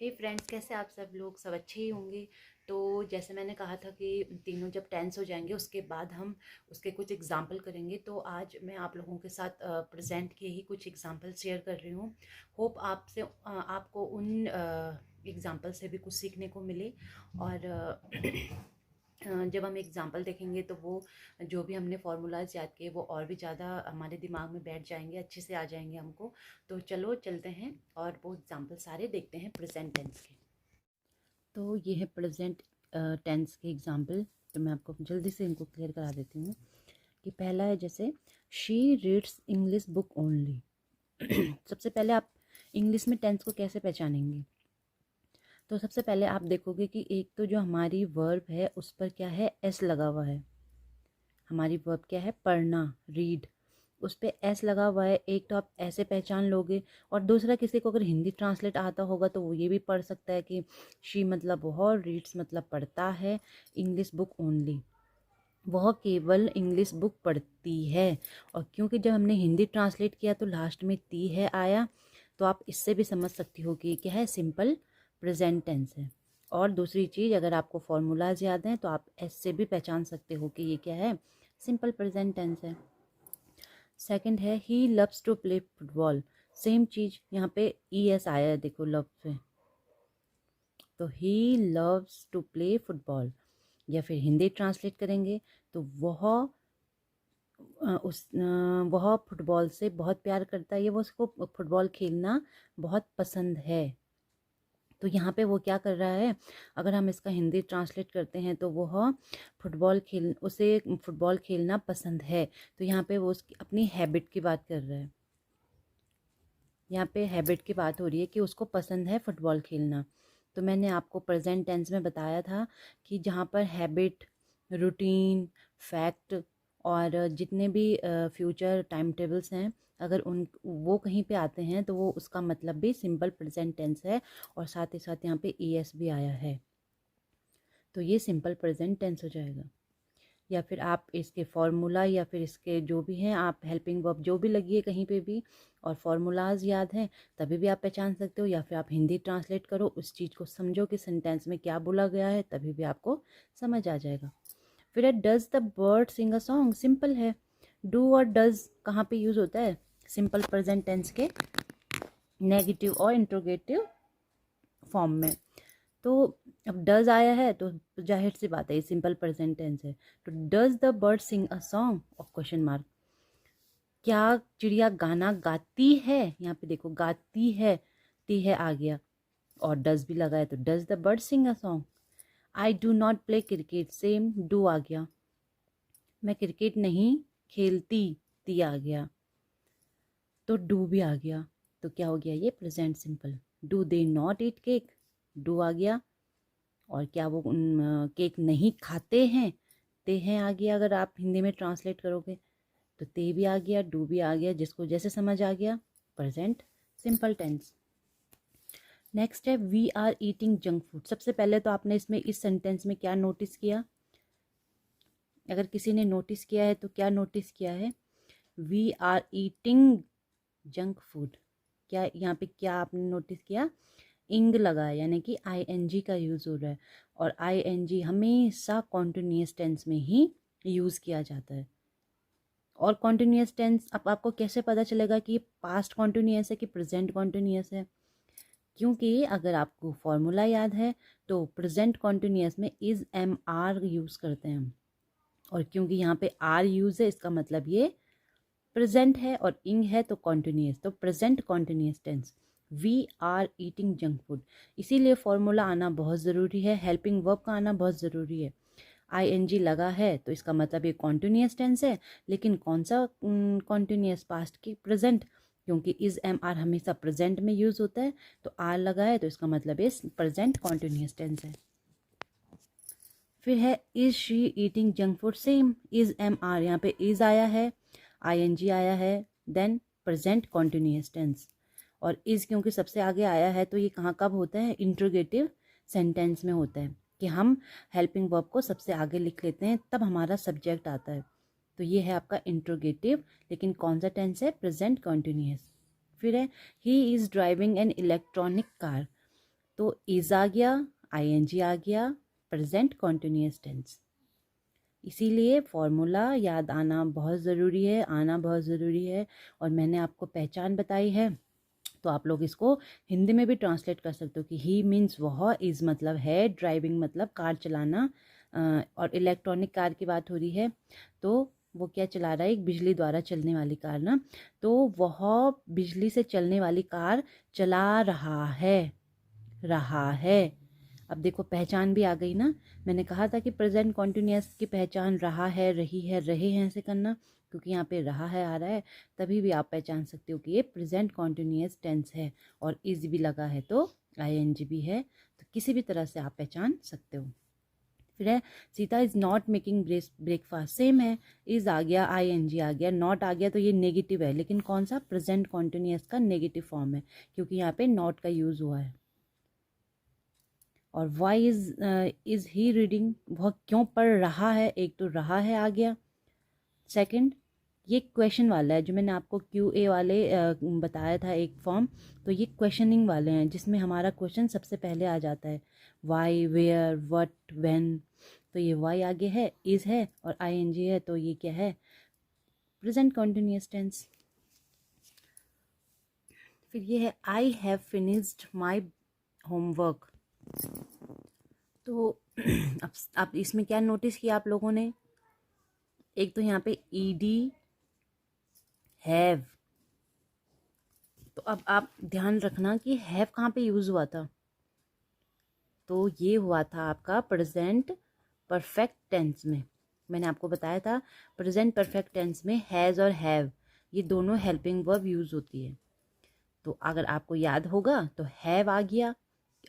हे friends, कैसे आप सब लोग सब अच्छे ही होंगे। तो जैसे मैंने कहा था कि तीनों जब टेंस हो जाएंगे उसके बाद हम उसके कुछ एग्जाम्पल करेंगे। तो आज मैं आप लोगों के साथ प्रेजेंट के ही कुछ एग्जाम्पल शेयर कर रही हूँ। होप आपसे आपको उन एग्जाम्पल से भी कुछ सीखने को मिले। और जब हम एग्जाम्पल देखेंगे तो वो जो भी हमने फार्मूलाज याद किए वो और भी ज़्यादा हमारे दिमाग में बैठ जाएंगे, अच्छे से आ जाएंगे हमको। तो चलो चलते हैं और वो एग्जाम्पल सारे देखते हैं प्रेजेंट टेंस के। तो ये है प्रेजेंट टेंस के एग्जाम्पल। तो मैं आपको जल्दी से इनको क्लियर करा देती हूँ कि पहला है जैसे she reads English book only. सबसे पहले आप इंग्लिश में टेंस को कैसे पहचानेंगे? तो सबसे पहले आप देखोगे कि एक तो जो हमारी वर्ब है उस पर क्या है, एस लगा हुआ है। हमारी वर्ब क्या है, पढ़ना, रीड, उस पर एस लगा हुआ है। एक तो आप ऐसे पहचान लोगे, और दूसरा किसी को अगर हिंदी ट्रांसलेट आता होगा तो वो ये भी पढ़ सकता है कि शी मतलब वह, रीड्स मतलब पढ़ता है, इंग्लिश बुक ओनली वह केवल इंग्लिश बुक पढ़ती है। और क्योंकि जब हमने हिंदी ट्रांसलेट किया तो लास्ट में ती है आया, तो आप इससे भी समझ सकती हो कि क्या है, सिंपल प्रेजेंट टेंस है। और दूसरी चीज़, अगर आपको फॉर्मूलाज याद हैं तो आप ऐसे भी पहचान सकते हो कि ये क्या है, सिंपल प्रेजेंट टेंस है। सेकंड है he loves to play football. Same चीज़ यहाँ पे ई एस आया है, देखो लव पे, तो he loves to play football. या फिर हिंदी ट्रांसलेट करेंगे तो वह फुटबॉल से बहुत प्यार करता है, ये वो उसको फुटबॉल खेलना बहुत पसंद है। तो यहाँ पे वो क्या कर रहा है, अगर हम इसका हिंदी ट्रांसलेट करते हैं तो वह उसे फुटबॉल खेलना पसंद है। तो यहाँ पे वो उसकी अपनी हैबिट की बात कर रहा है। यहाँ पे हैबिट की बात हो रही है कि उसको पसंद है फुटबॉल खेलना। तो मैंने आपको प्रेजेंट टेंस में बताया था कि जहाँ पर हैबिट, रूटीन, फैक्ट और जितने भी फ्यूचर टाइम टेबल्स हैं, अगर उन वो कहीं पे आते हैं तो वो उसका मतलब भी सिंपल प्रेजेंट टेंस है। और साथ ही साथ यहाँ पे ई एस भी आया है, तो ये सिंपल प्रेजेंट टेंस हो जाएगा। या फिर आप इसके फार्मूला या फिर इसके जो भी हैं, आप हेल्पिंग वर्ब जो भी लगी है कहीं पे भी और फार्मूलाज याद हैं तभी भी आप पहचान सकते हो। या फिर आप हिंदी ट्रांसलेट करो, उस चीज़ को समझो कि सेंटेंस में क्या बोला गया है, तभी भी आपको समझ आ जाएगा। फिर है does the bird sing a song. Simple है, डू और डज कहाँ पे यूज़ होता है, सिंपल प्रेजेंट टेंस के नेगेटिव और इंट्रोगेटिव फॉर्म में। तो अब डज आया है तो जाहिर सी बात है ये सिंपल प्रेजेंट टेंस है। तो does the bird sing a song of question mark, क्या चिड़िया गाना गाती है, यहाँ पे देखो गाती है, ती है आ गया और डज भी लगा है, तो does the bird sing a song. I do not play cricket, same do आ गया, मैं क्रिकेट नहीं खेलती, ती आ गया, तो डू भी आ गया। तो क्या हो गया ये present simple. Do they not eat cake, do आ गया। और क्या वो केक नहीं खाते हैं, ते हैं आ गया। अगर आप हिंदी में ट्रांसलेट करोगे तो ते भी आ गया, डू भी आ गया, जिसको जैसे समझ आ गया, प्रेजेंट सिंपल टेंस। नेक्स्ट है we are eating junk food. सबसे पहले तो आपने इसमें इस सेंटेंस में क्या नोटिस किया, अगर किसी ने नोटिस किया है तो क्या नोटिस किया है, we are eating junk food. क्या यहाँ पे क्या आपने नोटिस किया, इंग लगा है, यानी कि आई एन जी का यूज़ हो रहा है। और आई एन जी हमेशा कॉन्टिन्यूस टेंस में ही यूज़ किया जाता है। और कॉन्टिन्यूस टेंस अब आपको कैसे पता चलेगा कि पास्ट कॉन्टिन्यूस है कि प्रेजेंट कॉन्टिन्यूस है, क्योंकि अगर आपको फॉर्मूला याद है तो प्रेजेंट कॉन्टिन्यूस में इज़ एम आर यूज़ करते हैं हम। और क्योंकि यहाँ पे आर यूज़ है इसका मतलब ये प्रेजेंट है, और इंग है तो कॉन्टिन्यूस, तो present continuous tense we are eating junk food. इसीलिए फॉर्मूला आना बहुत ज़रूरी है, हेल्पिंग वर्ब का आना बहुत ज़रूरी है। आई एन जी लगा है तो इसका मतलब ये कॉन्टिन्यूस टेंस है, लेकिन कौन सा कॉन्टिन्यूस, पास्ट की प्रेजेंट, क्योंकि इज़ एम आर हमेशा प्रेजेंट में यूज़ होता है। तो आर लगा है तो इसका मतलब ये प्रेजेंट कॉन्टिन्यूस टेंस है। फिर है is she eating junk food, same is am are, यहाँ पे इज़ आया है, आई एन जी आया है, देन प्रेजेंट कॉन्टिन्यूस टेंस। और इज़ क्योंकि सबसे आगे आया है तो ये कहाँ कब होता है, इंट्रोगेटिव सेंटेंस में होता है, कि हम हेल्पिंग वर्ब को सबसे आगे लिख लेते हैं तब हमारा सब्जेक्ट आता है। तो ये है आपका इंट्रोगेटिव, लेकिन कौन सा टेंस है, प्रेजेंट कॉन्टिन्यूस। फिर है he is driving an electronic car. तो इज आ गया, आईएनजी आ गया, प्रेजेंट कॉन्टिन्यूअस टेंस। इसीलिए फॉर्मूला याद आना बहुत ज़रूरी है, आना बहुत ज़रूरी है। और मैंने आपको पहचान बताई है, तो आप लोग इसको हिंदी में भी ट्रांसलेट कर सकते हो कि ही मीन्स वह, इज़ मतलब है, ड्राइविंग मतलब कार चलाना। और इलेक्ट्रॉनिक कार की बात हो रही है, तो वो क्या चला रहा है, एक बिजली द्वारा चलने वाली कार ना, तो वह बिजली से चलने वाली कार चला रहा है। अब देखो पहचान भी आ गई ना। मैंने कहा था कि प्रेजेंट कॉन्टिन्यूअस की पहचान रहा है, रही है, रहे हैं से करना, क्योंकि यहाँ पे रहा है आ रहा है, तभी भी आप पहचान सकते हो कि ये प्रेजेंट कॉन्टिन्यूअस टेंस है। और इज भी लगा है तो आईएनजी भी है, तो किसी भी तरह से आप पहचान सकते हो। फिर है Sita is not making breakfast, same है, इज़ आ गया, आईएनजी आ गया, नॉट आ गया, तो ये नेगेटिव है, लेकिन कौन सा, प्रेजेंट कॉन्टिन्यूअस का नेगेटिव फॉर्म है, क्योंकि यहाँ पे नॉट का यूज़ हुआ है। और वाई इज़ ही रीडिंग, वह क्यों पढ़ रहा है, एक तो रहा है आ गया। सेकंड, ये क्वेश्चन वाला है, जो मैंने आपको QA वाले बताया था एक फॉर्म, तो ये क्वेश्चनिंग वाले हैं, जिसमें हमारा क्वेश्चन सबसे पहले आ जाता है, वाई, वेयर, व्हाट, व्हेन। तो ये वाई आगे है, इज़ है, और आईएनजी है, तो ये क्या है, प्रेजेंट कॉन्टिन्यूअस टेंस। फिर ये है I have finished my homework. तो अब इसमें क्या नोटिस किया आप लोगों ने, एक तो यहाँ पे ईडी हैव, तो अब आप ध्यान रखना कि हैव कहाँ पे यूज़ हुआ था, तो ये हुआ था आपका प्रेजेंट परफेक्ट टेंस में। मैंने आपको बताया था प्रेजेंट परफेक्ट टेंस में हैज़ और हैव ये दोनों हेल्पिंग वर्ब यूज़ होती है। तो अगर आपको याद होगा तो हैव आ गया,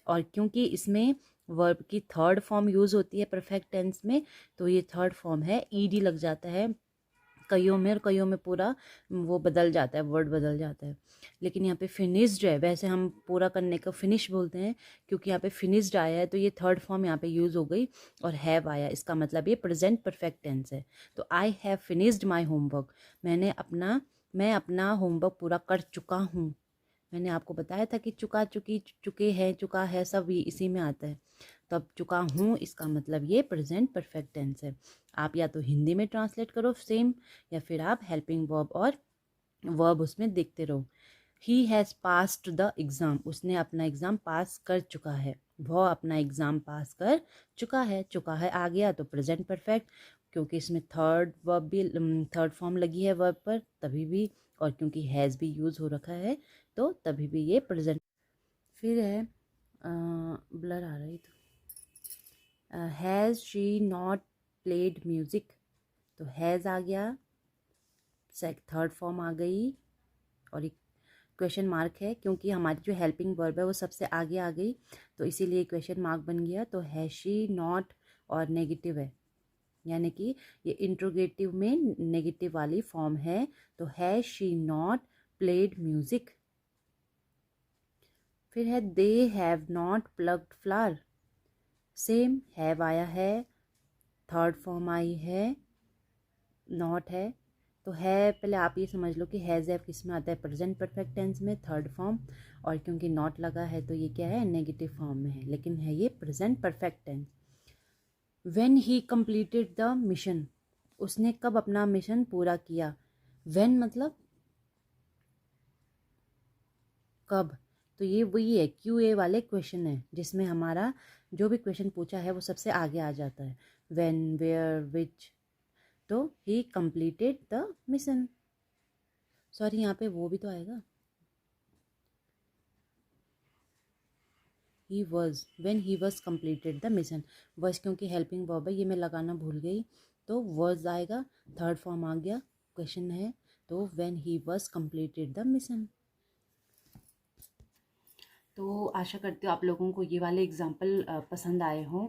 और क्योंकि इसमें वर्ब की थर्ड फॉर्म यूज़ होती है परफेक्ट टेंस में, तो ये थर्ड फॉर्म है, ईडी लग जाता है कईयों में, और कईयों में पूरा वो बदल जाता है, वर्ड बदल जाता है। लेकिन यहाँ पे फिनिश्ड है, वैसे हम पूरा करने को फिनिश बोलते हैं, क्योंकि यहाँ पे फिनिश्ड आया है तो ये थर्ड फॉर्म यहाँ पे यूज़ हो गई, और हैव आया, इसका मतलब ये प्रेजेंट परफेक्ट टेंस है। तो I have finished my homework, मैं अपना होमवर्क पूरा कर चुका हूँ। मैंने आपको बताया था कि चुका, चुकी, चुके हैं, चुका है, सब इसी में आता है। तब चुका हूँ, इसका मतलब ये प्रेजेंट परफेक्ट टेंस है। आप या तो हिंदी में ट्रांसलेट करो सेम, या फिर आप हेल्पिंग वर्ब और वर्ब उसमें देखते रहो। He has passed the exam, उसने अपना एग्ज़ाम पास कर चुका है, वह अपना एग्ज़ाम पास कर चुका है आ गया, तो प्रेजेंट परफेक्ट, क्योंकि इसमें थर्ड वर्ब भी, थर्ड फॉर्म लगी है वर्ब पर, तभी भी, और क्योंकि हैज़ भी यूज़ हो रखा है, तो तभी भी ये प्रेजेंट। फिर है ब्लर आ रही, तो has she not played music, तो हैज़ आ गया, थर्ड फॉर्म आ गई, और एक क्वेश्चन मार्क है, क्योंकि हमारी जो हेल्पिंग वर्ब है वो सबसे आगे आ गई, तो इसीलिए क्वेश्चन मार्क बन गया। तो हैज़ शी नॉट, और नेगेटिव है, यानी कि ये इंट्रोगेटिव में नेगेटिव वाली फॉर्म है, तो has she not played music. फिर है they have not plugged flower, same, have आया है, थर्ड फॉर्म आई है, नॉट है, तो है, पहले आप ये समझ लो कि हैज़ हैव किस में आता है, प्रेजेंट परफेक्ट टेंस में, थर्ड फॉर्म, और क्योंकि नॉट लगा है तो ये क्या है, नेगेटिव फॉर्म में है, लेकिन है ये present perfect tense. When he completed the mission, उसने कब अपना मिशन पूरा किया, व्हेन मतलब कब, तो ये वही है, QA वाले क्वेश्चन है, जिसमें हमारा जो भी क्वेश्चन पूछा है वो सबसे आगे आ जाता है, व्हेन, वेयर, विच। तो ही कंप्लीटेड द मिशन, सॉरी यहाँ पे वो भी तो आएगा, he was, when he was completed the mission, was क्योंकि हेल्पिंग वर्ब है, ये मैं लगाना भूल गई, तो वॉज आएगा, थर्ड फॉर्म आ गया, क्वेश्चन है, तो when he was completed the mission. तो आशा करती हूँ आप लोगों को ये वाले एग्जाम्पल पसंद आए हों।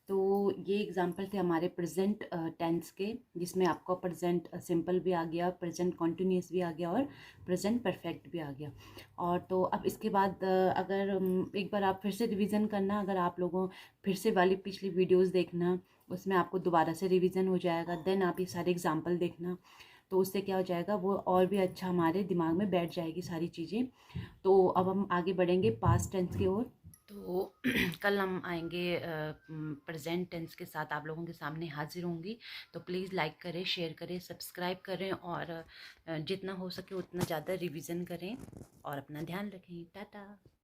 तो ये एग्जाम्पल थे हमारे प्रेजेंट टेंस के, जिसमें आपका प्रेजेंट सिंपल भी आ गया, प्रेजेंट कॉन्टिन्यूस भी आ गया, और प्रेजेंट परफेक्ट भी आ गया। और तो अब इसके बाद अगर एक बार आप फिर से रिवीजन करना, अगर आप लोगों फिर से वाली पिछली वीडियोस देखना, उसमें आपको दोबारा से रिवीजन हो जाएगा, देन आप ये सारे एग्जाम्पल देखना, तो उससे क्या हो जाएगा, वो और भी अच्छा हमारे दिमाग में बैठ जाएगी सारी चीज़ें। तो अब हम आगे बढ़ेंगे पास्ट टेंस की ओर। तो कल हम आएंगे प्रेजेंट टेंस के साथ आप लोगों के सामने हाजिर होंगी। तो प्लीज़ लाइक करें, शेयर करें, सब्सक्राइब करें और जितना हो सके उतना ज़्यादा रिवीजन करें और अपना ध्यान रखें। टाटा।